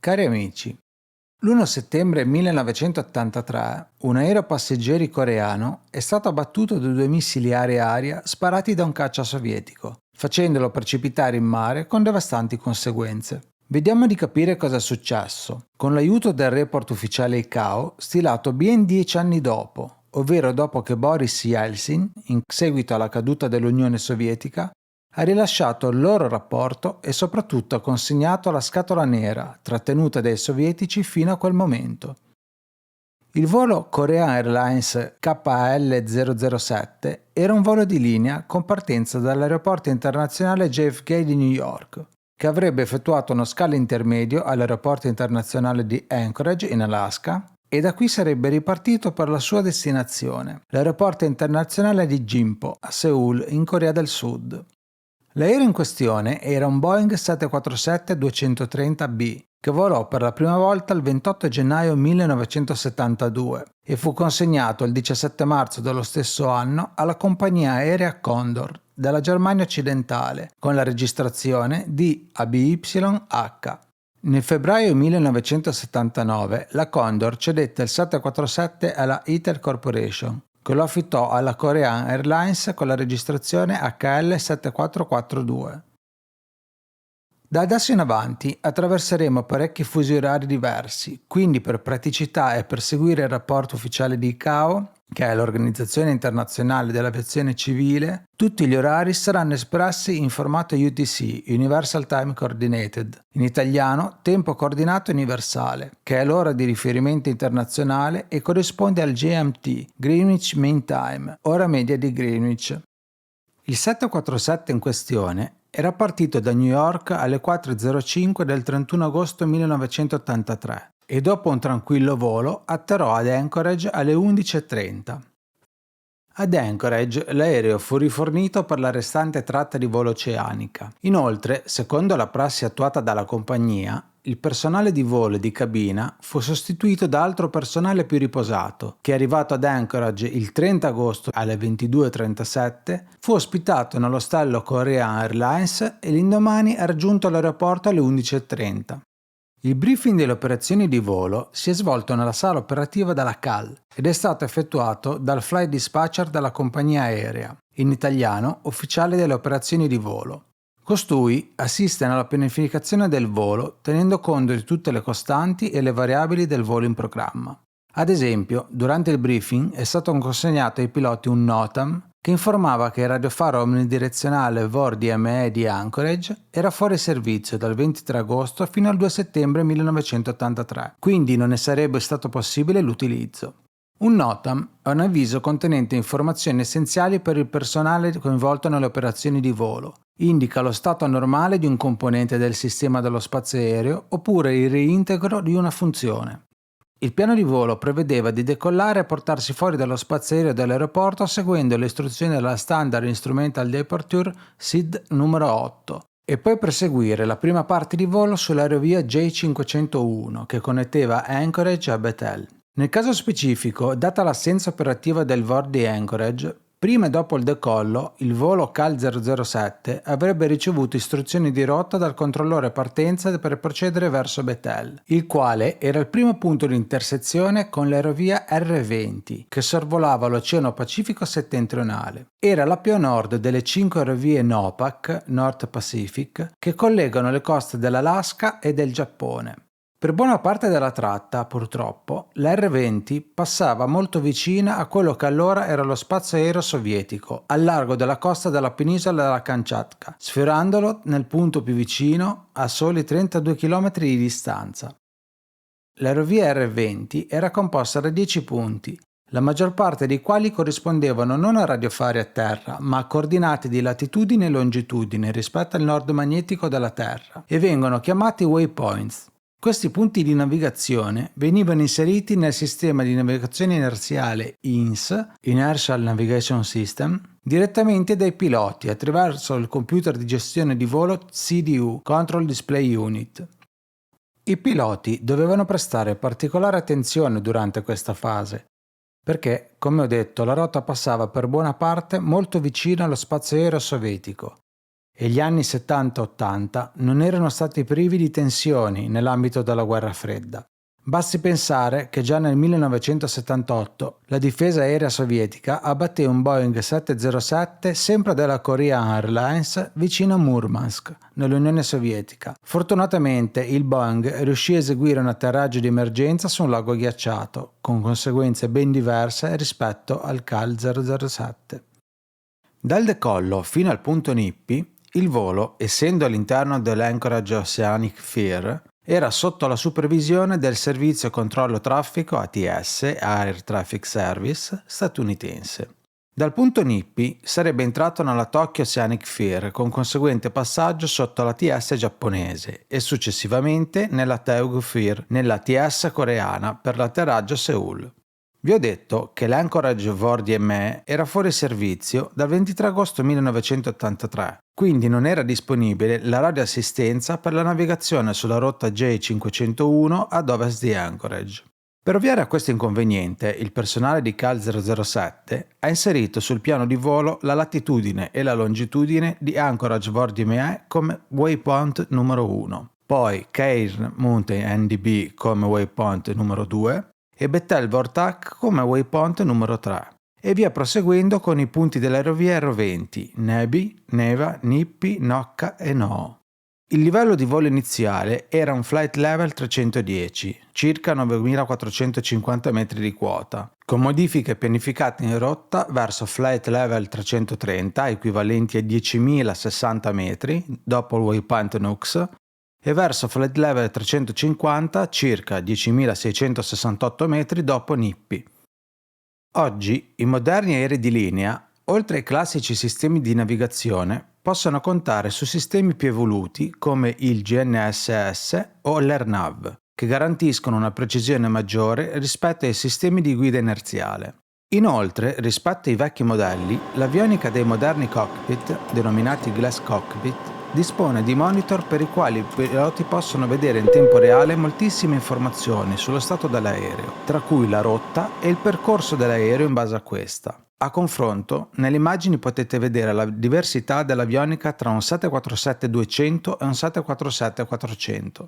Cari amici, l'1 settembre 1983 un aereo passeggeri coreano è stato abbattuto da 2 missili aria-aria sparati da un caccia sovietico, facendolo precipitare in mare con devastanti conseguenze. Vediamo di capire cosa è successo, con l'aiuto del report ufficiale ICAO stilato ben 10 anni dopo, ovvero dopo che Boris Yeltsin, in seguito alla caduta dell'Unione Sovietica, ha rilasciato il loro rapporto e soprattutto ha consegnato la scatola nera trattenuta dai sovietici fino a quel momento. Il volo Korean Airlines KL007 era un volo di linea con partenza dall'aeroporto internazionale JFK di New York, che avrebbe effettuato uno scalo intermedio all'aeroporto internazionale di Anchorage in Alaska e da qui sarebbe ripartito per la sua destinazione, l'aeroporto internazionale di Gimpo a Seoul in Corea del Sud. L'aereo in questione era un Boeing 747-230B che volò per la prima volta il 28 gennaio 1972 e fu consegnato il 17 marzo dello stesso anno alla compagnia aerea Condor della Germania occidentale con la registrazione di ABYH. Nel febbraio 1979 la Condor cedette il 747 alla Itel Corporation, che lo affittò alla Korean Airlines con la registrazione HL7442. Da adesso in avanti attraverseremo parecchi fusi orari diversi, quindi per praticità e per seguire il rapporto ufficiale di ICAO, che è l'Organizzazione Internazionale dell'Aviazione Civile, tutti gli orari saranno espressi in formato UTC, Universal Time Coordinated, in italiano Tempo Coordinato Universale, che è l'ora di riferimento internazionale e corrisponde al GMT, Greenwich Mean Time, ora media di Greenwich. Il 747 in questione era partito da New York alle 4:05 del 31 agosto 1983 e dopo un tranquillo volo atterrò ad Anchorage alle 11:30. Ad Anchorage l'aereo fu rifornito per la restante tratta di volo oceanica. Inoltre, secondo la prassi attuata dalla compagnia, il personale di volo e di cabina fu sostituito da altro personale più riposato, che arrivato ad Anchorage il 30 agosto alle 22:37 fu ospitato nell'ostello Korean Airlines e l'indomani è raggiunto l'aeroporto alle 11:30. Il briefing delle operazioni di volo si è svolto nella sala operativa della CAL ed è stato effettuato dal flight dispatcher della compagnia aerea, in italiano ufficiale delle operazioni di volo. Costui assiste nella pianificazione del volo tenendo conto di tutte le costanti e le variabili del volo in programma. Ad esempio, durante il briefing è stato consegnato ai piloti un NOTAM che informava che il radiofaro omnidirezionale VOR DME di Anchorage era fuori servizio dal 23 agosto fino al 2 settembre 1983, quindi non ne sarebbe stato possibile l'utilizzo. Un NOTAM è un avviso contenente informazioni essenziali per il personale coinvolto nelle operazioni di volo. Indica lo stato normale di un componente del sistema dello spazio aereo oppure il reintegro di una funzione. Il piano di volo prevedeva di decollare e portarsi fuori dallo spazio aereo dell'aeroporto seguendo le istruzioni della Standard Instrumental Departure SID numero 8 e poi proseguire la prima parte di volo sull'aerovia J501 che connetteva Anchorage a Bethel. Nel caso specifico, data l'assenza operativa del VOR di Anchorage, prima e dopo il decollo, il volo CAL 007 avrebbe ricevuto istruzioni di rotta dal controllore partenza per procedere verso Bethel, il quale era il primo punto di intersezione con l'aerovia R20 che sorvolava l'Oceano Pacifico settentrionale. Era la più a nord delle 5 aerovie NOPAC, North Pacific, che collegano le coste dell'Alaska e del Giappone. Per buona parte della tratta, purtroppo, la R20 passava molto vicina a quello che allora era lo spazio aereo sovietico, al largo della costa della penisola della Kamchatka, sfiorandolo nel punto più vicino a soli 32 km di distanza. L'aerovia R20 era composta da 10 punti, la maggior parte dei quali corrispondevano non a radiofari a terra, ma a coordinate di latitudine e longitudine rispetto al nord magnetico della Terra, e vengono chiamati waypoints. Questi punti di navigazione venivano inseriti nel sistema di navigazione inerziale INS, Inertial Navigation System, direttamente dai piloti attraverso il computer di gestione di volo CDU, Control Display Unit. I piloti dovevano prestare particolare attenzione durante questa fase, perché, come ho detto, la rotta passava per buona parte molto vicino allo spazio aereo sovietico e gli anni 70-80 non erano stati privi di tensioni nell'ambito della guerra fredda. Basti pensare che già nel 1978 la difesa aerea sovietica abbatté un Boeing 707 sempre della Korean Airlines vicino a Murmansk, nell'Unione Sovietica. Fortunatamente il Boeing riuscì a eseguire un atterraggio di emergenza su un lago ghiacciato, con conseguenze ben diverse rispetto al CAL 007. Dal decollo fino al punto Nippi, il volo, essendo all'interno dell'Anchorage Oceanic Fear, era sotto la supervisione del Servizio Controllo Traffico ATS, Air Traffic Service, statunitense. Dal punto Nippi sarebbe entrato nella Tokyo Oceanic Fear con conseguente passaggio sotto l'ATS giapponese e successivamente nella Daegu Fear nell'ATS coreana per l'atterraggio a Seoul. Vi ho detto che l'Anchorage VOR-DME era fuori servizio dal 23 agosto 1983, quindi non era disponibile la radioassistenza per la navigazione sulla rotta J501 ad ovest di Anchorage. Per ovviare a questo inconveniente, il personale di CAL 007 ha inserito sul piano di volo la latitudine e la longitudine di Anchorage VOR-DME come waypoint numero 1, poi Cairn Mountain NDB come waypoint numero 2, e Bethel Vortak come waypoint numero 3, e via proseguendo con i punti dell'aerovia roventi Nebi, Neva, Nippi, Nocca e No. Il livello di volo iniziale era un flight level 310, circa 9.450 metri di quota, con modifiche pianificate in rotta verso flight level 330, equivalenti a 10.060 metri, dopo il waypoint Nux, e verso flight level 350 circa 10.668 metri dopo Nippi. Oggi i moderni aerei di linea, oltre ai classici sistemi di navigazione, possono contare su sistemi più evoluti come il GNSS o l'AirNav, che garantiscono una precisione maggiore rispetto ai sistemi di guida inerziale. Inoltre, rispetto ai vecchi modelli, l'avionica dei moderni cockpit, denominati Glass Cockpit, dispone di monitor per i quali i piloti possono vedere in tempo reale moltissime informazioni sullo stato dell'aereo, tra cui la rotta e il percorso dell'aereo in base a questa. A confronto, nelle immagini potete vedere la diversità dell'avionica tra un 747-200 e un 747-400.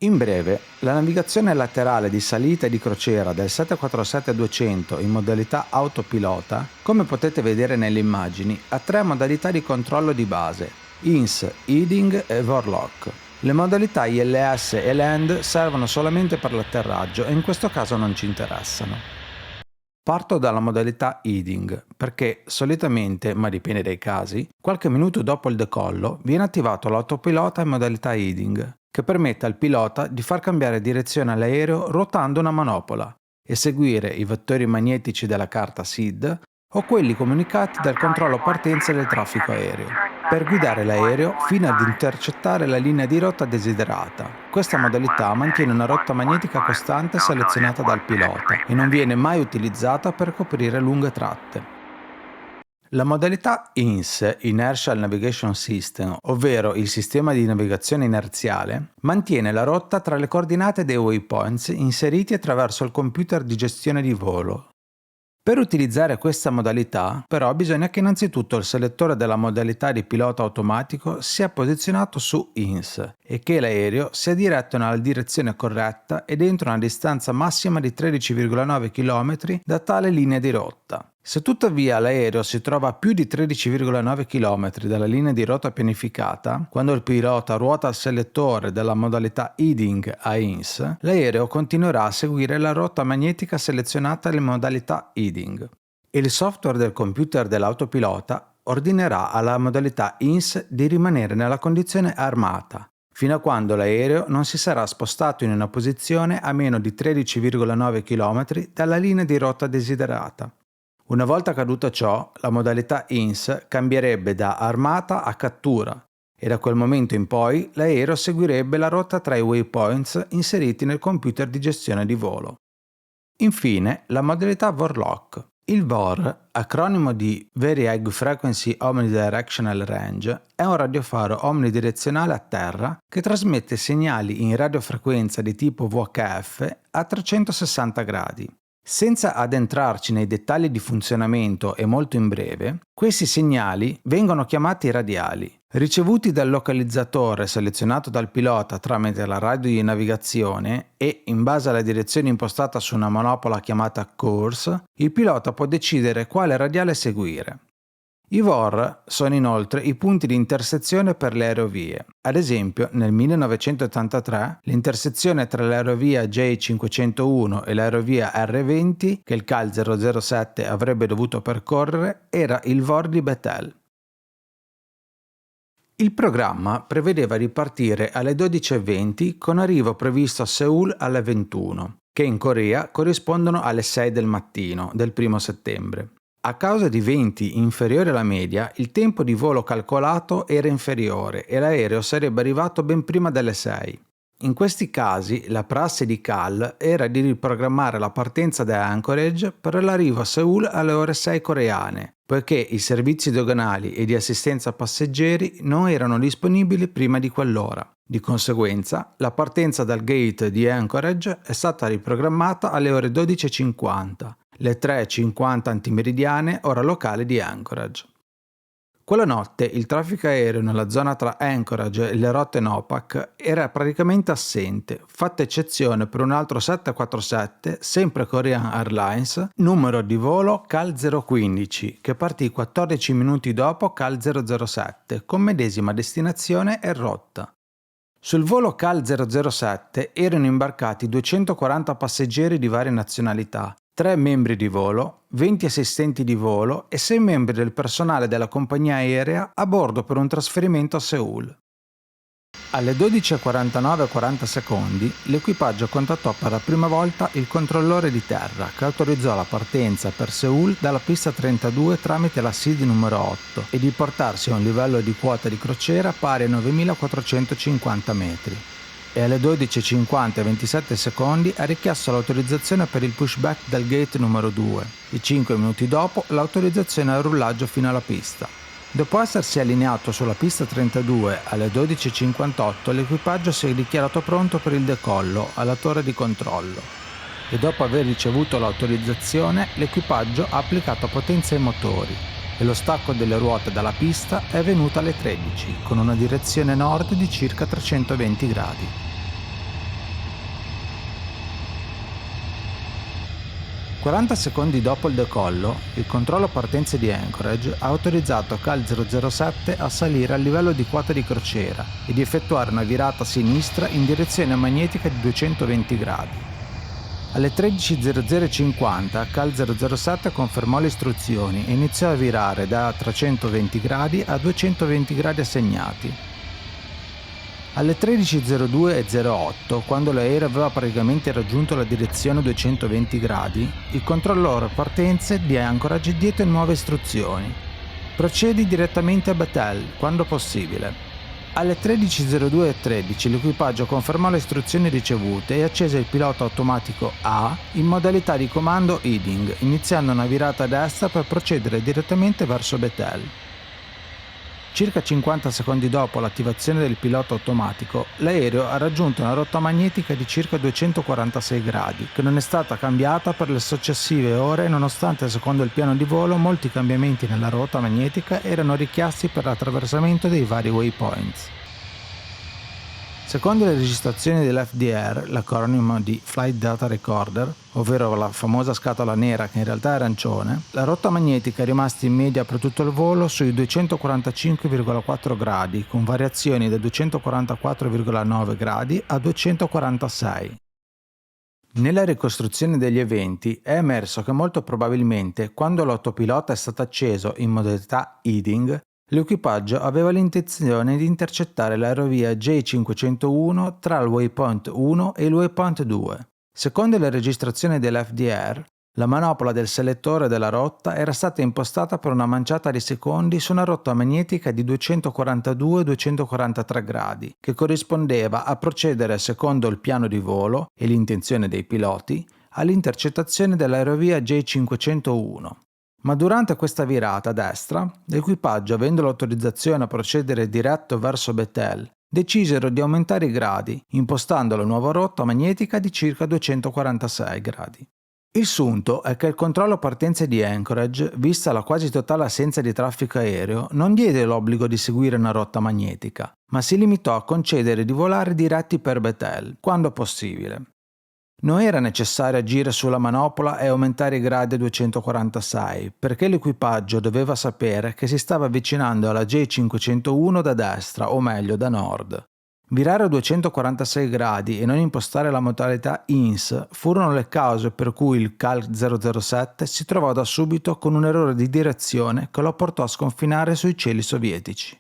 In breve, la navigazione laterale di salita e di crociera del 747-200 in modalità autopilota, come potete vedere nelle immagini, ha tre modalità di controllo di base: INS, Heading e VOR-LOC. Le modalità ILS e Land servono solamente per l'atterraggio e in questo caso non ci interessano. Parto dalla modalità Heading, perché solitamente, ma dipende dai casi, qualche minuto dopo il decollo viene attivato l'autopilota in modalità Heading, che permette al pilota di far cambiare direzione all'aereo ruotando una manopola e seguire i vettori magnetici della carta SID o quelli comunicati dal controllo partenza del traffico aereo, per guidare l'aereo fino ad intercettare la linea di rotta desiderata. Questa modalità mantiene una rotta magnetica costante selezionata dal pilota e non viene mai utilizzata per coprire lunghe tratte. La modalità INS, Inertial Navigation System, ovvero il sistema di navigazione inerziale, mantiene la rotta tra le coordinate dei waypoints inseriti attraverso il computer di gestione di volo. Per utilizzare questa modalità, però, bisogna che innanzitutto il selettore della modalità di pilota automatico sia posizionato su INS e che l'aereo sia diretto nella direzione corretta ed entro una distanza massima di 13,9 km da tale linea di rotta. Se tuttavia l'aereo si trova a più di 13,9 km dalla linea di rotta pianificata, quando il pilota ruota il selettore della modalità Heading a INS, l'aereo continuerà a seguire la rotta magnetica selezionata in modalità Heading. Il software del computer dell'autopilota ordinerà alla modalità INS di rimanere nella condizione armata, fino a quando l'aereo non si sarà spostato in una posizione a meno di 13,9 km dalla linea di rotta desiderata. Una volta accaduto ciò, la modalità INS cambierebbe da armata a cattura e da quel momento in poi l'aereo seguirebbe la rotta tra i waypoints inseriti nel computer di gestione di volo. Infine, la modalità VOR-LOC. Il VOR, acronimo di Very High Frequency Omnidirectional Range, è un radiofaro omnidirezionale a terra che trasmette segnali in radiofrequenza di tipo VHF a 360 gradi. Senza addentrarci nei dettagli di funzionamento e molto in breve, questi segnali vengono chiamati radiali Ricevuti dal localizzatore selezionato dal pilota tramite la radio di navigazione e in base alla direzione impostata su una manopola chiamata course, il pilota può decidere quale radiale seguire. I VOR sono inoltre i punti di intersezione per le aerovie. Ad esempio, nel 1983 l'intersezione tra l'aerovia J501 e l'aerovia R20, che il CAL 007 avrebbe dovuto percorrere, era il VOR di Bethel. Il programma prevedeva di partire alle 12:20 con arrivo previsto a Seul alle 21, che in Corea corrispondono alle 6 del mattino del 1 settembre. A causa di venti inferiori alla media, il tempo di volo calcolato era inferiore e l'aereo sarebbe arrivato ben prima delle 6. In questi casi, la prassi di CAL era di riprogrammare la partenza da Anchorage per l'arrivo a Seul alle ore 6 coreane, poiché i servizi doganali e di assistenza passeggeri non erano disponibili prima di quell'ora. Di conseguenza, la partenza dal gate di Anchorage è stata riprogrammata alle ore 12:50, le 3:50 antimeridiane, ora locale di Anchorage. Quella notte il traffico aereo nella zona tra Anchorage e le rotte NOPAC era praticamente assente, fatta eccezione per un altro 747, sempre Korean Airlines, numero di volo CAL 015, che partì 14 minuti dopo CAL 007, con medesima destinazione e rotta. Sul volo CAL 007 erano imbarcati 240 passeggeri di varie nazionalità, 3 membri di volo, 20 assistenti di volo e 6 membri del personale della compagnia aerea a bordo per un trasferimento a Seul. Alle 12:49:40 l'equipaggio contattò per la prima volta il controllore di terra che autorizzò la partenza per Seul dalla pista 32 tramite la SID numero 8 e di portarsi a un livello di quota di crociera pari a 9.450 metri. E alle 12:50:27 ha richiesto l'autorizzazione per il pushback dal gate numero 2 e 5 minuti dopo l'autorizzazione al rullaggio fino alla pista. Dopo essersi allineato sulla pista 32 alle 12:58 l'equipaggio si è dichiarato pronto per il decollo alla torre di controllo e dopo aver ricevuto l'autorizzazione l'equipaggio ha applicato potenza ai motori e lo stacco delle ruote dalla pista è avvenuto alle 13 con una direzione nord di circa 320 gradi. 40 secondi dopo il decollo, il controllo partenze di Anchorage ha autorizzato CAL 007 a salire al livello di quota di crociera e di effettuare una virata a sinistra in direzione magnetica di 220 gradi. Alle 13:00:50 CAL 007 confermò le istruzioni e iniziò a virare da 320 gradi a 220 gradi assegnati. Alle 13:02:08, quando l'aereo aveva praticamente raggiunto la direzione 220 gradi, il controllore partenze di Anchorage diede nuove istruzioni. Procedi direttamente a Bethel, quando possibile. Alle 13:02:13 l'equipaggio confermò le istruzioni ricevute e accese il pilota automatico A in modalità di comando heading, iniziando una virata a destra per procedere direttamente verso Bethel. Circa 50 secondi dopo l'attivazione del pilota automatico, l'aereo ha raggiunto una rotta magnetica di circa 246 gradi, che non è stata cambiata per le successive ore nonostante, secondo il piano di volo, molti cambiamenti nella rotta magnetica erano richiesti per l'attraversamento dei vari waypoints. Secondo le registrazioni dell'FDR, l'acronimo di Flight Data Recorder, ovvero la famosa scatola nera che in realtà è arancione, la rotta magnetica è rimasta in media per tutto il volo sui 245,4 gradi, con variazioni da 244,9 gradi a 246. Nella ricostruzione degli eventi è emerso che molto probabilmente quando l'autopilota è stato acceso in modalità heading, l'equipaggio aveva l'intenzione di intercettare l'aerovia J501 tra il waypoint 1 e il waypoint 2. Secondo le registrazioni dell'FDR, la manopola del selettore della rotta era stata impostata per una manciata di secondi su una rotta magnetica di 242-243 gradi, che corrispondeva a procedere secondo il piano di volo e l'intenzione dei piloti all'intercettazione dell'aerovia J501. Ma durante questa virata a destra, l'equipaggio, avendo l'autorizzazione a procedere diretto verso Bethel, decisero di aumentare i gradi, impostando la nuova rotta magnetica di circa 246 gradi. Il sunto è che il controllo partenze di Anchorage, vista la quasi totale assenza di traffico aereo, non diede l'obbligo di seguire una rotta magnetica, ma si limitò a concedere di volare diretti per Bethel, quando possibile. Non era necessario agire sulla manopola e aumentare i gradi a 246, perché l'equipaggio doveva sapere che si stava avvicinando alla J501 da destra, o meglio da nord. Virare a 246 gradi e non impostare la modalità INS furono le cause per cui il Cal 007 si trovò da subito con un errore di direzione che lo portò a sconfinare sui cieli sovietici.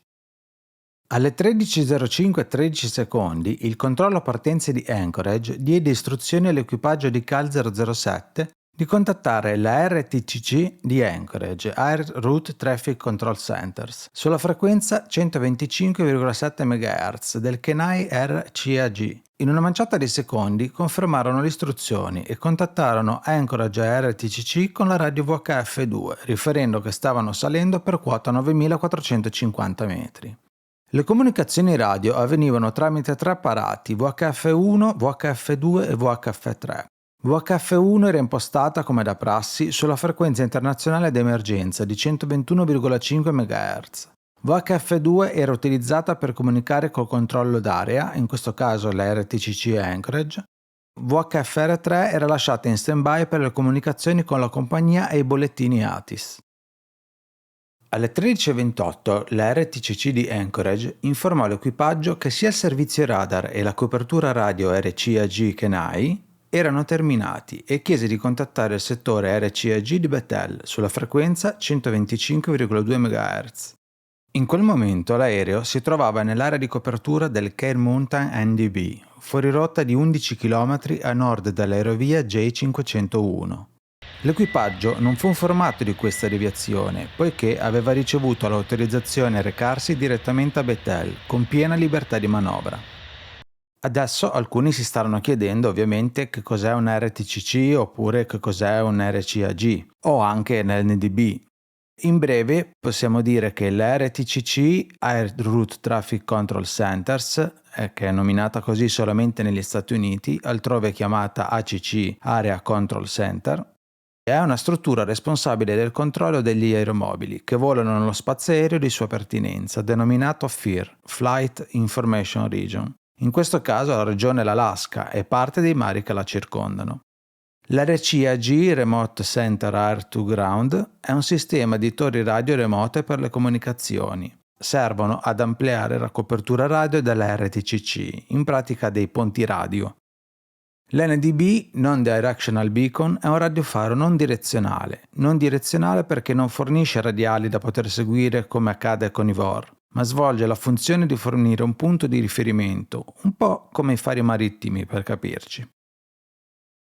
Alle 13:05 e 13 secondi il controllo partenze di Anchorage diede istruzioni all'equipaggio di Cal 007 di contattare la RTCC di Anchorage, Air Route Traffic Control Centers, sulla frequenza 125,7 MHz del Kenai RCAG. In una manciata di secondi confermarono le istruzioni e contattarono Anchorage RTCC con la radio VHF-2, riferendo che stavano salendo per quota 9450 metri. Le comunicazioni radio avvenivano tramite tre apparati VHF-1, VHF-2 e VHF-3. VHF-1 era impostata, come da prassi, sulla frequenza internazionale d'emergenza di 121,5 MHz. VHF-2 era utilizzata per comunicare col controllo d'area, in questo caso la RTCC Anchorage. VHF-3 era lasciata in stand-by per le comunicazioni con la compagnia e i bollettini ATIS. Alle 13:28 la RTCC di Anchorage informò l'equipaggio che sia il servizio radar e la copertura radio RCAG Kenai erano terminati e chiese di contattare il settore RCAG di Bethel sulla frequenza 125,2 MHz. In quel momento l'aereo si trovava nell'area di copertura del Cane Mountain NDB, fuori rotta di 11 km a nord dell'aerovia J501. L'equipaggio non fu informato di questa deviazione, poiché aveva ricevuto l'autorizzazione a recarsi direttamente a Bethel, con piena libertà di manovra. Adesso alcuni si staranno chiedendo ovviamente che cos'è un RTCC oppure che cos'è un RCAG, o anche l'NDB. In breve possiamo dire che l'RTCC, Air Route Traffic Control Centers, che è nominata così solamente negli Stati Uniti, altrove chiamata ACC, Area Control Center, è una struttura responsabile del controllo degli aeromobili che volano nello spazio aereo di sua pertinenza, denominato FIR, Flight Information Region. In questo caso la regione è l'Alaska e parte dei mari che la circondano. L'RCAG, Remote Center Air to Ground, è un sistema di torri radio remote per le comunicazioni. Servono ad ampliare la copertura radio della RTCC, in pratica dei ponti radio. L'NDB, Non Directional Beacon, è un radiofaro non direzionale perché non fornisce radiali da poter seguire come accade con i VOR, ma svolge la funzione di fornire un punto di riferimento, un po' come i fari marittimi per capirci.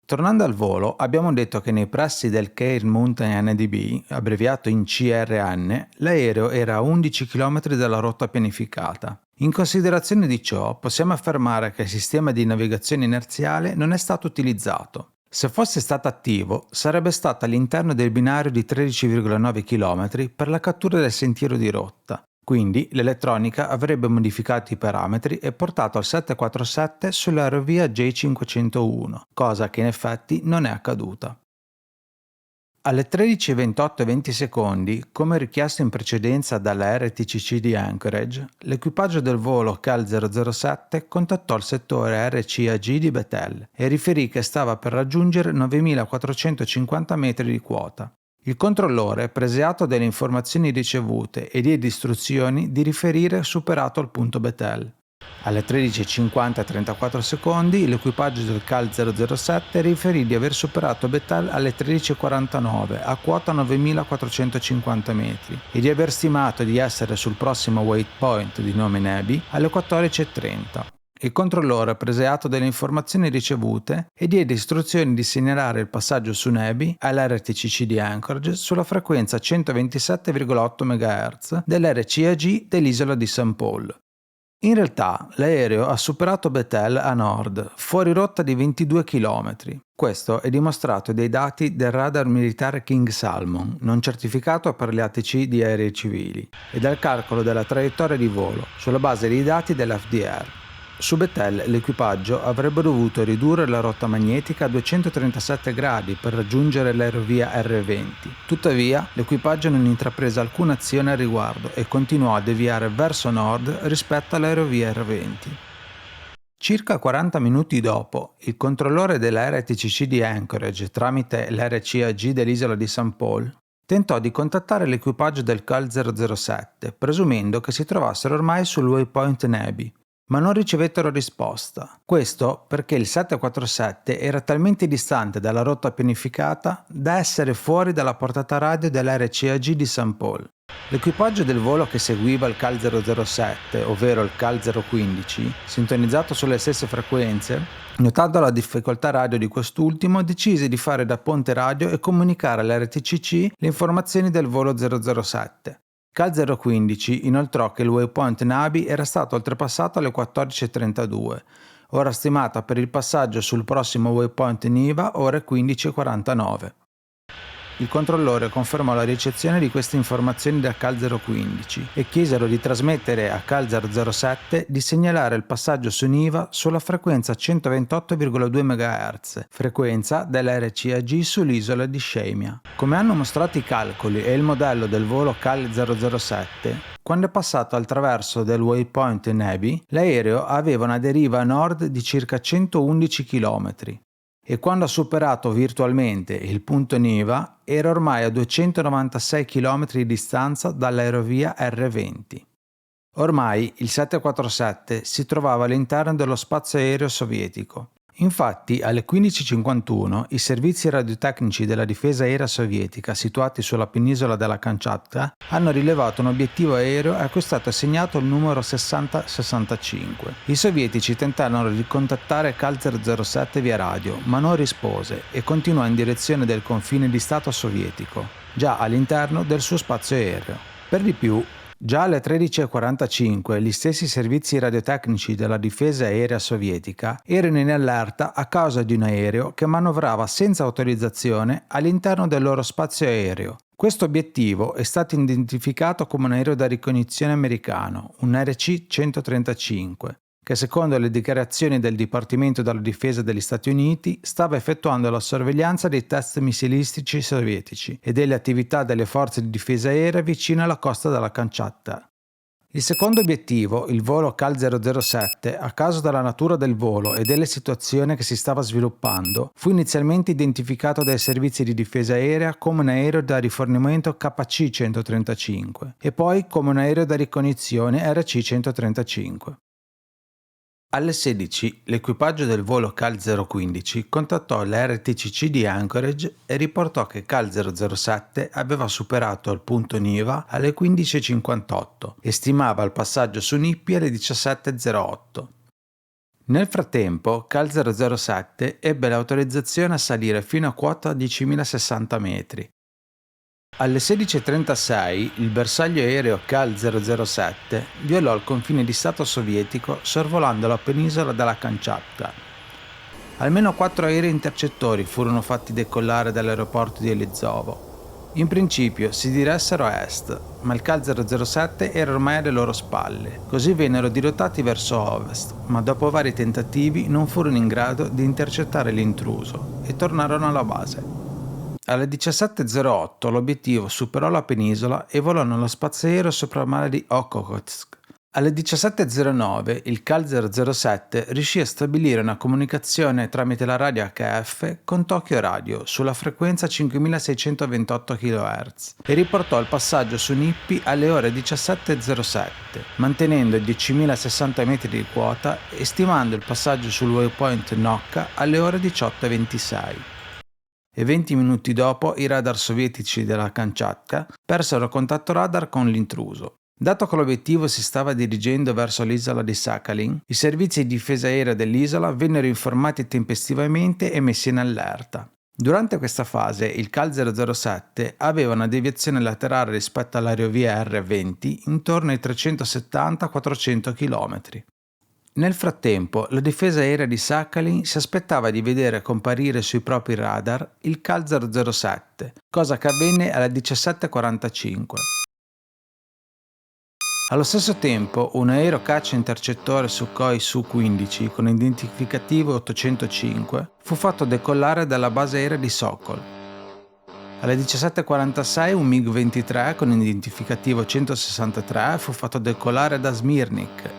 Tornando al volo, abbiamo detto che nei pressi del Cane Mountain NDB, abbreviato in CRN, l'aereo era a 11 km dalla rotta pianificata. In considerazione di ciò, possiamo affermare che il sistema di navigazione inerziale non è stato utilizzato. Se fosse stato attivo, sarebbe stato all'interno del binario di 13,9 km per la cattura del sentiero di rotta. Quindi l'elettronica avrebbe modificato i parametri e portato al 747 sull'aerovia J501, cosa che in effetti non è accaduta. Alle 13:28 e 20 secondi, come richiesto in precedenza dalla RTCC di Anchorage, l'equipaggio del volo Cal 007 contattò il settore RCAG di Bethel e riferì che stava per raggiungere 9.450 metri di quota. Il controllore prese atto delle informazioni ricevute e diede istruzioni di riferire superato il punto Bethel. Alle 13:50 e 34 secondi l'equipaggio del Cal 007 riferì di aver superato Bethel alle 13:49 a quota 9.450 metri e di aver stimato di essere sul prossimo waypoint di nome Nebi alle 14:30. Il controllore prese atto delle informazioni ricevute e diede istruzioni di segnalare il passaggio su Nebi all'RTCC di Anchorage sulla frequenza 127,8 MHz dell'RCAG dell'isola di St. Paul. In realtà l'aereo ha superato Bethel a nord, fuori rotta di 22 km. Questo è dimostrato dai dati del radar militare King Salmon, non certificato per le ATC di aerei civili, e dal calcolo della traiettoria di volo, sulla base dei dati dell'FDR. Su Bethel l'equipaggio avrebbe dovuto ridurre la rotta magnetica a 237 gradi per raggiungere l'aerovia R20. Tuttavia, l'equipaggio non intraprese alcuna azione al riguardo e continuò a deviare verso nord rispetto all'aerovia R20. Circa 40 minuti dopo, il controllore della RTCC di Anchorage, tramite l'RCAG dell'isola di St. Paul, tentò di contattare l'equipaggio del CAL 007, presumendo che si trovassero ormai sul waypoint Nebi, ma non ricevettero risposta. Questo perché il 747 era talmente distante dalla rotta pianificata da essere fuori dalla portata radio dell'RCAG di St. Paul. L'equipaggio del volo che seguiva il CAL 007, ovvero il CAL 015, sintonizzato sulle stesse frequenze, notando la difficoltà radio di quest'ultimo, decise di fare da ponte radio e comunicare all'RTCC le informazioni del volo 007. CAL 015 inoltrò che il waypoint Nabi era stato oltrepassato alle 14:32, ora stimata per il passaggio sul prossimo waypoint Niva ore 15:49. Il controllore confermò la ricezione di queste informazioni da CAL 015 e chiesero di trasmettere a CAL 007 di segnalare il passaggio su Niva sulla frequenza 128,2 MHz, frequenza dell'RCAG sull'isola di Shemya. Come hanno mostrato i calcoli e il modello del volo CAL 007, quando è passato attraverso del waypoint Nebi, l'aereo aveva una deriva a nord di circa 111 km. E quando ha superato virtualmente il punto Niva era ormai a 296 km di distanza dall'aerovia R20. Ormai il 747 si trovava all'interno dello spazio aereo sovietico. Infatti, alle 15:51 i servizi radiotecnici della difesa aerea sovietica situati sulla penisola della Kamchatka hanno rilevato un obiettivo aereo a cui è stato assegnato il numero 6065. I sovietici tentarono di contattare CAL 007 via radio, ma non rispose e continuò in direzione del confine di Stato sovietico, già all'interno del suo spazio aereo. Per di più, già alle 13:45 gli stessi servizi radiotecnici della difesa aerea sovietica erano in allerta a causa di un aereo che manovrava senza autorizzazione all'interno del loro spazio aereo. Questo obiettivo è stato identificato come un aereo da ricognizione americano, un RC-135, che secondo le dichiarazioni del Dipartimento della Difesa degli Stati Uniti stava effettuando la sorveglianza dei test missilistici sovietici e delle attività delle forze di difesa aerea vicino alla costa della Kamchatka. Il secondo obiettivo, il volo CAL 007, a causa della natura del volo e delle situazioni che si stava sviluppando, fu inizialmente identificato dai servizi di difesa aerea come un aereo da rifornimento KC-135 e poi come un aereo da ricognizione RC-135. Alle 16 l'equipaggio del volo CAL 015 contattò l'RTCC di Anchorage e riportò che CAL 007 aveva superato il punto Niva alle 15:58 e stimava il passaggio su Nippi alle 17:08. Nel frattempo CAL 007 ebbe l'autorizzazione a salire fino a quota 10.060 metri. Alle 16:36 il bersaglio aereo CAL 007 violò il confine di Stato sovietico sorvolando la penisola della Kamchatka. Almeno 4 aerei intercettori furono fatti decollare dall'aeroporto di Elizovo. In principio si diressero a est, ma il CAL 007 era ormai alle loro spalle, così vennero dirottati verso ovest, ma dopo vari tentativi non furono in grado di intercettare l'intruso e tornarono alla base. Alle 17:08 l'obiettivo superò la penisola e volò nello spazio aereo sopra il mare di Okhotsk. Alle 17:09 il CAL 007 riuscì a stabilire una comunicazione tramite la radio HF con Tokyo Radio sulla frequenza 5628 kHz e riportò il passaggio su Nippi alle ore 17:07, mantenendo i 10.060 metri di quota e stimando il passaggio sul waypoint Nokka alle ore 18:26. E 20 minuti dopo i radar sovietici della Kamchatka persero contatto radar con l'intruso. Dato che l'obiettivo si stava dirigendo verso l'isola di Sakhalin, i servizi di difesa aerea dell'isola vennero informati tempestivamente e messi in allerta. Durante questa fase il CAL 007 aveva una deviazione laterale rispetto all'aerovia R20 intorno ai 370-400 km. Nel frattempo, la difesa aerea di Sakhalin si aspettava di vedere comparire sui propri radar il CAL 007, cosa che avvenne alle 17:45. Allo stesso tempo, un aereo caccia intercettore Sukhoi Su-15 con identificativo 805 fu fatto decollare dalla base aerea di Sokol. Alle 17:46 un MiG-23 con identificativo 163 fu fatto decollare da Smirnik.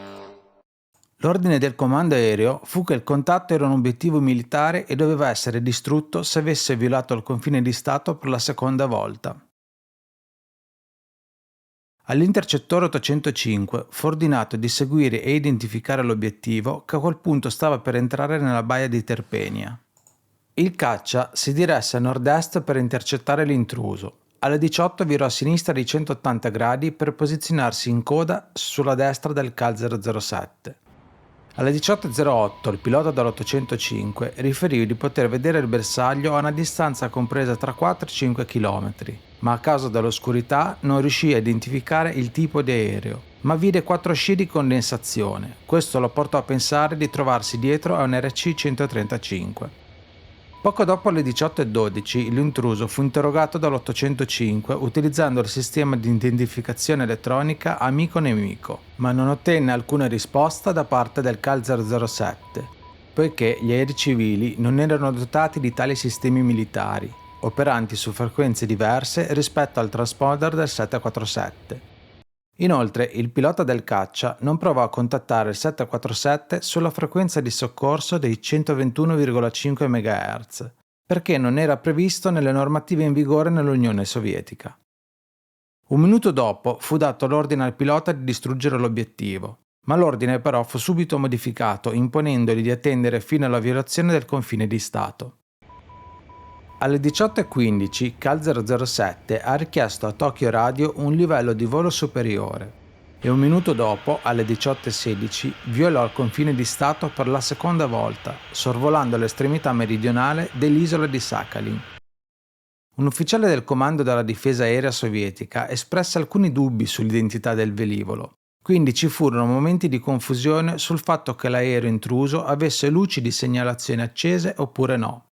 L'ordine del comando aereo fu che il contatto era un obiettivo militare e doveva essere distrutto se avesse violato il confine di Stato per la seconda volta. All'intercettore 805 fu ordinato di seguire e identificare l'obiettivo che a quel punto stava per entrare nella baia di Terpenia. Il caccia si diresse a nord-est per intercettare l'intruso. Alle 18 virò a sinistra di 180 gradi per posizionarsi in coda sulla destra del CAL 007. Alle 18:08 il pilota dell'805 riferì di poter vedere il bersaglio a una distanza compresa tra 4 e 5 km, ma a causa dell'oscurità non riuscì a identificare il tipo di aereo, ma vide 4 sci di condensazione. Questo lo portò a pensare di trovarsi dietro a un RC-135. Poco dopo alle 18:12 l'intruso fu interrogato dall'805 utilizzando il sistema di identificazione elettronica amico-nemico, ma non ottenne alcuna risposta da parte del CAL 007, poiché gli aerei civili non erano dotati di tali sistemi militari, operanti su frequenze diverse rispetto al transponder del 747. Inoltre, il pilota del caccia non provò a contattare il 747 sulla frequenza di soccorso dei 121,5 MHz, perché non era previsto nelle normative in vigore nell'Unione Sovietica. Un minuto dopo fu dato l'ordine al pilota di distruggere l'obiettivo, ma l'ordine però fu subito modificato, imponendogli di attendere fino alla violazione del confine di Stato. Alle 18:15 CAL 007 ha richiesto a Tokyo Radio un livello di volo superiore e un minuto dopo, alle 18:16, violò il confine di Stato per la seconda volta, sorvolando l'estremità meridionale dell'isola di Sakhalin. Un ufficiale del comando della difesa aerea sovietica espresse alcuni dubbi sull'identità del velivolo, quindi ci furono momenti di confusione sul fatto che l'aereo intruso avesse luci di segnalazione accese oppure no.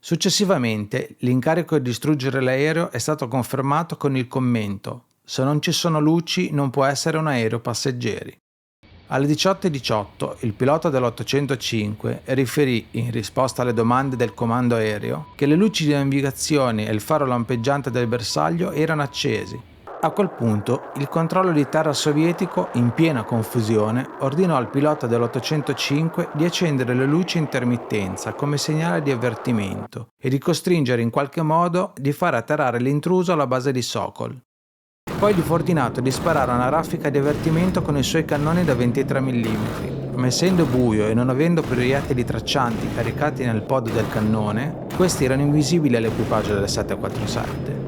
Successivamente, l'incarico di distruggere l'aereo è stato confermato con il commento: se non ci sono luci non può essere un aereo passeggeri. Alle 18:18 il pilota dell'805 riferì, in risposta alle domande del comando aereo, che le luci di navigazione e il faro lampeggiante del bersaglio erano accesi. A quel punto, il controllo di terra sovietico, in piena confusione, ordinò al pilota dell'805 di accendere le luci a intermittenza come segnale di avvertimento e di costringere in qualche modo di fare atterrare l'intruso alla base di Sokol. Poi gli fu ordinato di sparare una raffica di avvertimento con i suoi cannoni da 23 mm, ma essendo buio e non avendo proiettili traccianti caricati nel pod del cannone, questi erano invisibili all'equipaggio del 747.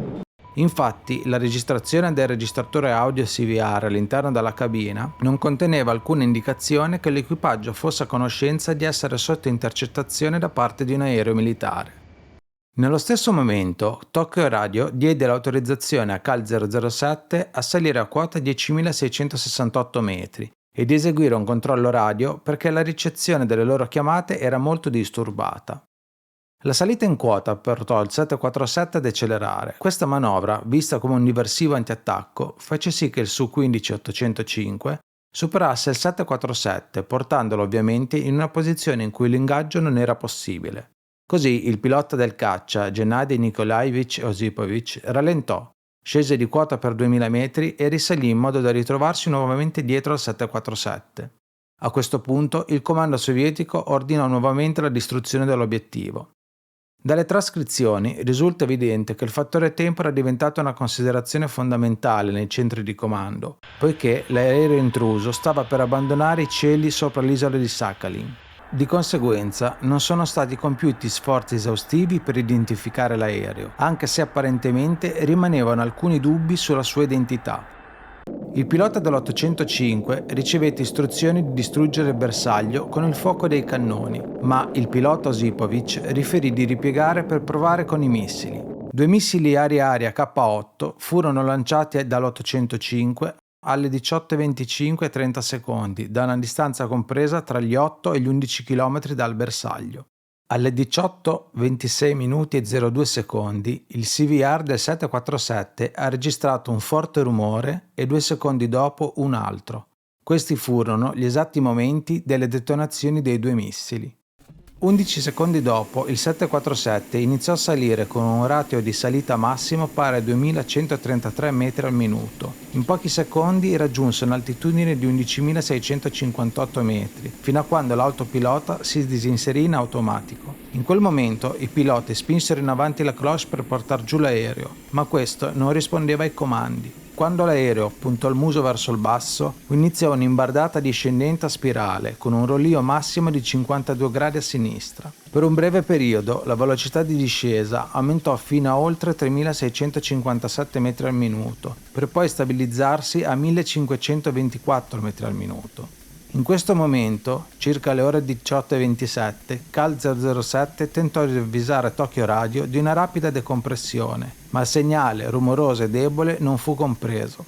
Infatti, la registrazione del registratore audio CVR all'interno della cabina non conteneva alcuna indicazione che l'equipaggio fosse a conoscenza di essere sotto intercettazione da parte di un aereo militare. Nello stesso momento, Tokyo Radio diede l'autorizzazione a CAL 007 a salire a quota 10.668 metri e di eseguire un controllo radio perché la ricezione delle loro chiamate era molto disturbata. La salita in quota portò il 747 ad accelerare. Questa manovra, vista come un diversivo antiattacco, fece sì che il Su-15-805 superasse il 747, portandolo ovviamente in una posizione in cui l'ingaggio non era possibile. Così il pilota del caccia, Gennady Nikolaevich Osipovich, rallentò, scese di quota per 2000 metri e risalì in modo da ritrovarsi nuovamente dietro al 747. A questo punto il comando sovietico ordinò nuovamente la distruzione dell'obiettivo. Dalle trascrizioni risulta evidente che il fattore tempo era diventato una considerazione fondamentale nei centri di comando, poiché l'aereo intruso stava per abbandonare i cieli sopra l'isola di Sakhalin. Di conseguenza non sono stati compiuti sforzi esaustivi per identificare l'aereo, anche se apparentemente rimanevano alcuni dubbi sulla sua identità. Il pilota dell'805 ricevette istruzioni di distruggere il bersaglio con il fuoco dei cannoni, ma il pilota Osipovich riferì di ripiegare per provare con i missili. 2 missili aria-aria K8 furono lanciati dall'805 alle 18:25 e 30 secondi, da una distanza compresa tra gli 8 e gli 11 km dal bersaglio. Alle 18:26 minuti e 02 secondi il CVR del 747 ha registrato un forte rumore e 2 secondi dopo un altro. Questi furono gli esatti momenti delle detonazioni dei due missili. 11 secondi dopo il 747 iniziò a salire con un ratio di salita massimo pari a 2133 metri al minuto. In pochi secondi raggiunse un'altitudine di 11.658 metri, fino a quando l'autopilota si disinserì in automatico. In quel momento i piloti spinsero in avanti la cloche per portar giù l'aereo, ma questo non rispondeva ai comandi. Quando l'aereo puntò il muso verso il basso, iniziò un'imbardata discendente a spirale con un rollio massimo di 52 gradi a sinistra. Per un breve periodo la velocità di discesa aumentò fino a oltre 3.657 metri al minuto, per poi stabilizzarsi a 1.524 metri al minuto. In questo momento, circa alle ore 18:27, CAL 007 tentò di avvisare Tokyo Radio di una rapida decompressione, ma il segnale, rumoroso e debole, non fu compreso.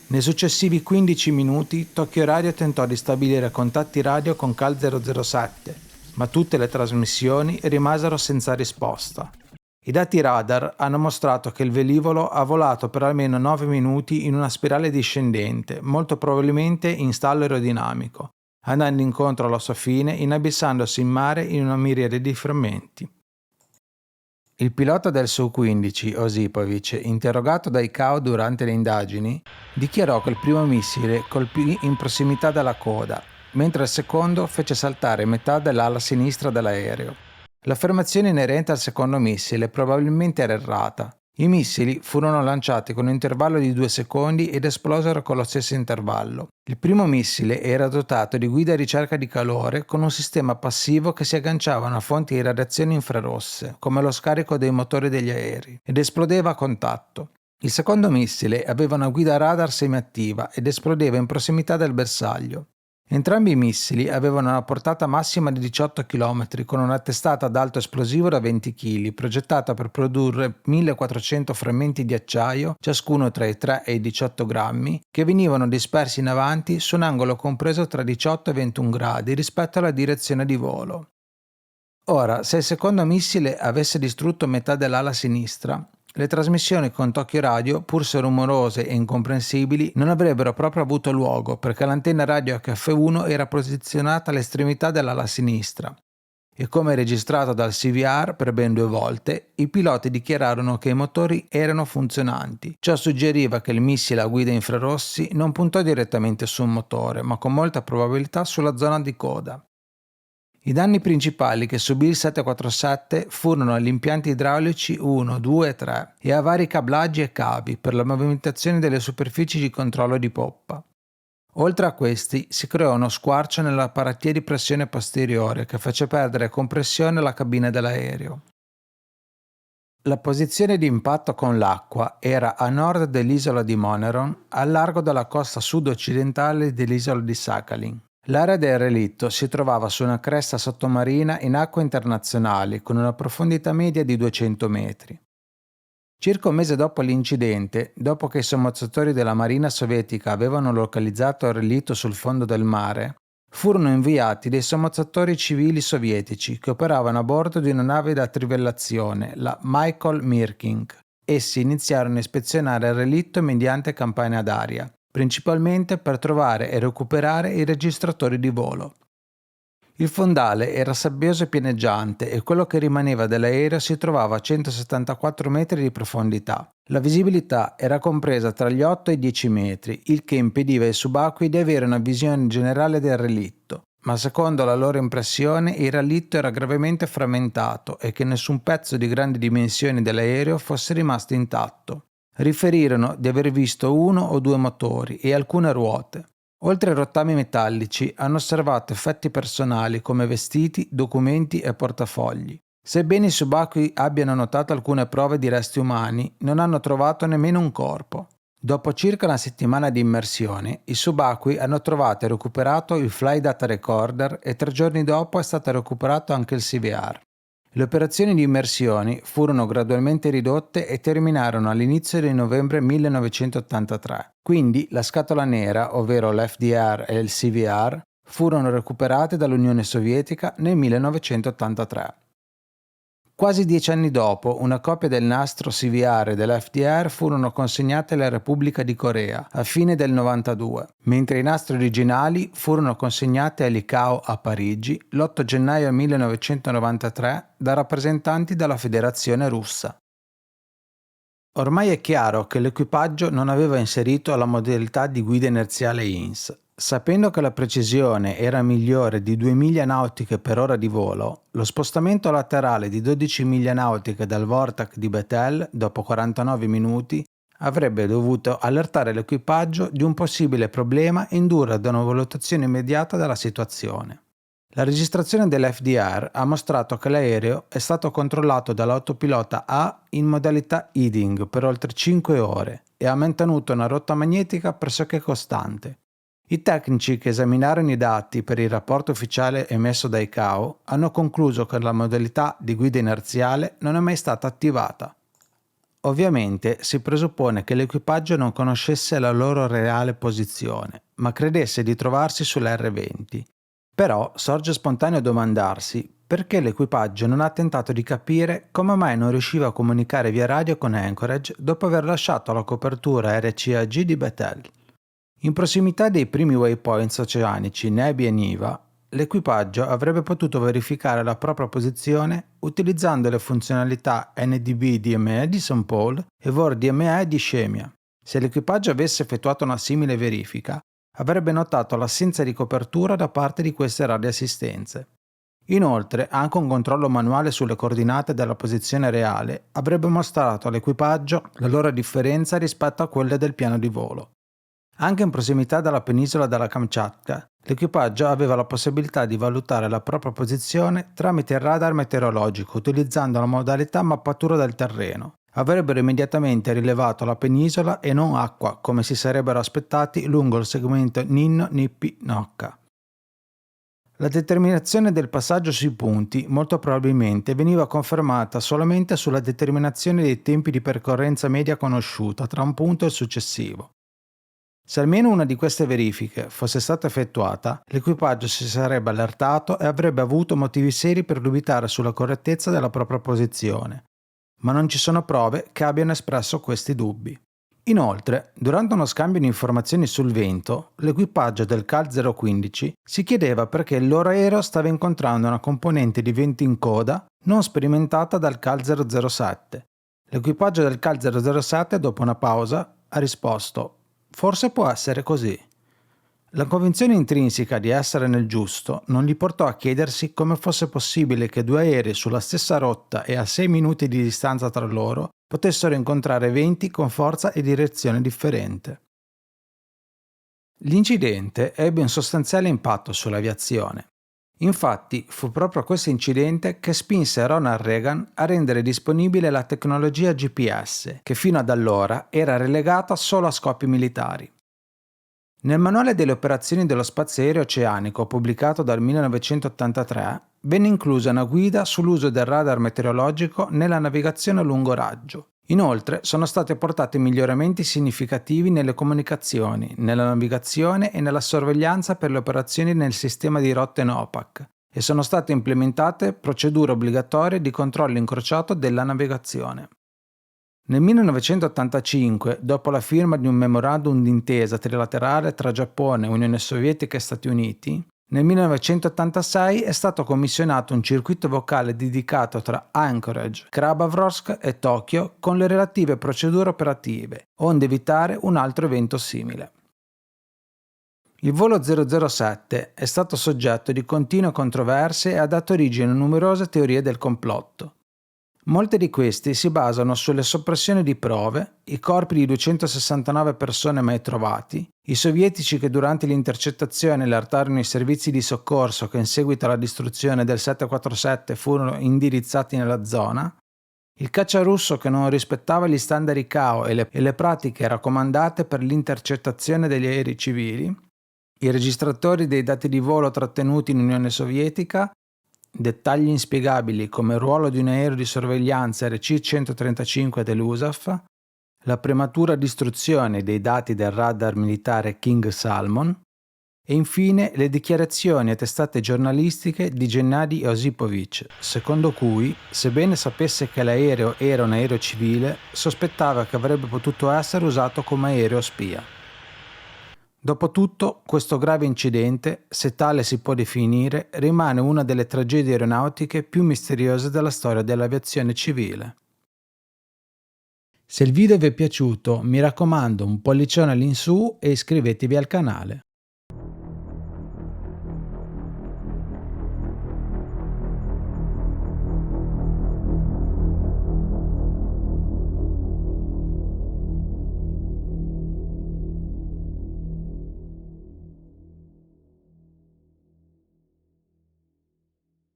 Nei successivi 15 minuti, Tokyo Radio tentò di stabilire contatti radio con CAL 007, ma tutte le trasmissioni rimasero senza risposta. I dati radar hanno mostrato che il velivolo ha volato per almeno 9 minuti in una spirale discendente, molto probabilmente in stallo aerodinamico, andando incontro alla sua fine inabissandosi in mare in una miriade di frammenti. Il pilota del Su-15, Osipovic, interrogato dai ICAO durante le indagini, dichiarò che il primo missile colpì in prossimità della coda, mentre il secondo fece saltare metà dell'ala sinistra dell'aereo. L'affermazione inerente al secondo missile probabilmente era errata. I missili furono lanciati con un intervallo di 2 secondi ed esplosero con lo stesso intervallo. Il primo missile era dotato di guida a ricerca di calore con un sistema passivo che si agganciava a una fonte di radiazioni infrarosse, come lo scarico dei motori degli aerei, ed esplodeva a contatto. Il secondo missile aveva una guida radar semiattiva ed esplodeva in prossimità del bersaglio. Entrambi i missili avevano una portata massima di 18 km con una testata ad alto esplosivo da 20 kg, progettata per produrre 1400 frammenti di acciaio, ciascuno tra i 3 e i 18 grammi, che venivano dispersi in avanti su un angolo compreso tra 18 e 21 gradi rispetto alla direzione di volo. Ora, se il secondo missile avesse distrutto metà dell'ala sinistra, le trasmissioni con Tokyo Radio, pur se rumorose e incomprensibili, non avrebbero proprio avuto luogo perché l'antenna radio HF1 era posizionata all'estremità dell'ala sinistra e, come registrato dal CVR per ben 2 volte, i piloti dichiararono che i motori erano funzionanti. Ciò suggeriva che il missile a guida infrarossi non puntò direttamente su un motore, ma con molta probabilità sulla zona di coda. I danni principali che subì il 747 furono agli impianti idraulici 1, 2 e 3 e a vari cablaggi e cavi per la movimentazione delle superfici di controllo di poppa. Oltre a questi si creò uno squarcio nella paratia di pressione posteriore che fece perdere compressione alla cabina dell'aereo. La posizione di impatto con l'acqua era a nord dell'isola di Moneron, al largo della costa sud-occidentale dell'isola di Sakhalin. L'area del relitto si trovava su una cresta sottomarina in acque internazionali con una profondità media di 200 metri. Circa un mese dopo l'incidente, dopo che i sommozzatori della Marina sovietica avevano localizzato il relitto sul fondo del mare, furono inviati dei sommozzatori civili sovietici che operavano a bordo di una nave da trivellazione, la Michael Mirking. Essi iniziarono a ispezionare il relitto mediante campane ad aria, principalmente per trovare e recuperare i registratori di volo. Il fondale era sabbioso e pianeggiante e quello che rimaneva dell'aereo si trovava a 174 metri di profondità. La visibilità era compresa tra gli 8 e i 10 metri, il che impediva ai subacquei di avere una visione generale del relitto, ma secondo la loro impressione il relitto era gravemente frammentato e che nessun pezzo di grandi dimensioni dell'aereo fosse rimasto intatto. Riferirono di aver visto 1 o 2 motori e alcune ruote. Oltre ai rottami metallici hanno osservato effetti personali come vestiti, documenti e portafogli. Sebbene i subacquei abbiano notato alcune prove di resti umani, non hanno trovato nemmeno un corpo. Dopo circa una settimana di immersione, i subacquei hanno trovato e recuperato il Flight Data Recorder e 3 giorni dopo è stato recuperato anche il CVR. Le operazioni di immersione furono gradualmente ridotte e terminarono all'inizio di novembre 1983. Quindi la scatola nera, ovvero l'FDR e il CVR, furono recuperate dall'Unione Sovietica nel 1983. Quasi 10 anni dopo, una copia del nastro CVR e dell'FDR furono consegnate alla Repubblica di Corea a fine del 92, mentre i nastri originali furono consegnati all'ICAO a Parigi l'8 gennaio 1993 da rappresentanti della Federazione Russa. Ormai è chiaro che l'equipaggio non aveva inserito la modalità di guida inerziale INS. Sapendo che la precisione era migliore di 2 miglia nautiche per ora di volo, lo spostamento laterale di 12 miglia nautiche dal vortex di Bethel dopo 49 minuti avrebbe dovuto allertare l'equipaggio di un possibile problema e indurre ad una valutazione immediata della situazione. La registrazione dell'FDR ha mostrato che l'aereo è stato controllato dall'autopilota A in modalità heading per oltre 5 ore e ha mantenuto una rotta magnetica pressoché costante. I tecnici che esaminarono i dati per il rapporto ufficiale emesso da ICAO hanno concluso che la modalità di guida inerziale non è mai stata attivata. Ovviamente si presuppone che l'equipaggio non conoscesse la loro reale posizione, ma credesse di trovarsi sull'R20. Però sorge spontaneo domandarsi perché l'equipaggio non ha tentato di capire come mai non riusciva a comunicare via radio con Anchorage dopo aver lasciato la copertura RCAG di Bethel. In prossimità dei primi waypoints oceanici Nebi e Niva, l'equipaggio avrebbe potuto verificare la propria posizione utilizzando le funzionalità NDB-DME di St. Paul e VOR-DME di Shemya. Se l'equipaggio avesse effettuato una simile verifica, avrebbe notato l'assenza di copertura da parte di queste radioassistenze. Inoltre, anche un controllo manuale sulle coordinate della posizione reale avrebbe mostrato all'equipaggio la loro differenza rispetto a quelle del piano di volo. Anche in prossimità dalla penisola della Kamchatka, l'equipaggio aveva la possibilità di valutare la propria posizione tramite il radar meteorologico utilizzando la modalità mappatura del terreno. Avrebbero immediatamente rilevato la penisola e non acqua, come si sarebbero aspettati lungo il segmento Ninno-Nippi-Nocca. La determinazione del passaggio sui punti molto probabilmente veniva confermata solamente sulla determinazione dei tempi di percorrenza media conosciuta tra un punto e il successivo. Se almeno una di queste verifiche fosse stata effettuata, l'equipaggio si sarebbe allertato e avrebbe avuto motivi seri per dubitare sulla correttezza della propria posizione, ma non ci sono prove che abbiano espresso questi dubbi. Inoltre, durante uno scambio di informazioni sul vento, l'equipaggio del CAL 015 si chiedeva perché il loro aereo stava incontrando una componente di vento in coda non sperimentata dal CAL 007. L'equipaggio del CAL 007, dopo una pausa, ha risposto: forse può essere così. La convinzione intrinseca di essere nel giusto non li portò a chiedersi come fosse possibile che due aerei sulla stessa rotta e a 6 minuti di distanza tra loro potessero incontrare venti con forza e direzione differente. L'incidente ebbe un sostanziale impatto sull'aviazione. Infatti, fu proprio questo incidente che spinse Ronald Reagan a rendere disponibile la tecnologia GPS, che fino ad allora era relegata solo a scopi militari. Nel manuale delle operazioni dello spazio aereo oceanico pubblicato dal 1983 venne inclusa una guida sull'uso del radar meteorologico nella navigazione a lungo raggio. Inoltre sono stati apportati miglioramenti significativi nelle comunicazioni, nella navigazione e nella sorveglianza per le operazioni nel sistema di rotte NOPAC e sono state implementate procedure obbligatorie di controllo incrociato della navigazione. Nel 1985, dopo la firma di un memorandum d'intesa trilaterale tra Giappone, Unione Sovietica e Stati Uniti, nel 1986 è stato commissionato un circuito vocale dedicato tra Anchorage, Khabarovsk e Tokyo con le relative procedure operative, onde evitare un altro evento simile. Il volo 007 è stato soggetto di continue controversie e ha dato origine a numerose teorie del complotto. Molte di queste si basano sulle soppressioni di prove, i corpi di 269 persone mai trovati, i sovietici che durante l'intercettazione allertarono i servizi di soccorso che in seguito alla distruzione del 747 furono indirizzati nella zona, il caccia russo che non rispettava gli standard ICAO e le pratiche raccomandate per l'intercettazione degli aerei civili, i registratori dei dati di volo trattenuti in Unione Sovietica, dettagli inspiegabili come il ruolo di un aereo di sorveglianza RC-135 dell'USAF, la prematura distruzione dei dati del radar militare King Salmon E infine le dichiarazioni a testate giornalistiche di Gennady Osipovich, secondo cui, sebbene sapesse che l'aereo era un aereo civile, sospettava che avrebbe potuto essere usato come aereo spia. Dopotutto, questo grave incidente, se tale si può definire, rimane una delle tragedie aeronautiche più misteriose della storia dell'aviazione civile. Se il video vi è piaciuto, mi raccomando un pollicione all'insù e iscrivetevi al canale.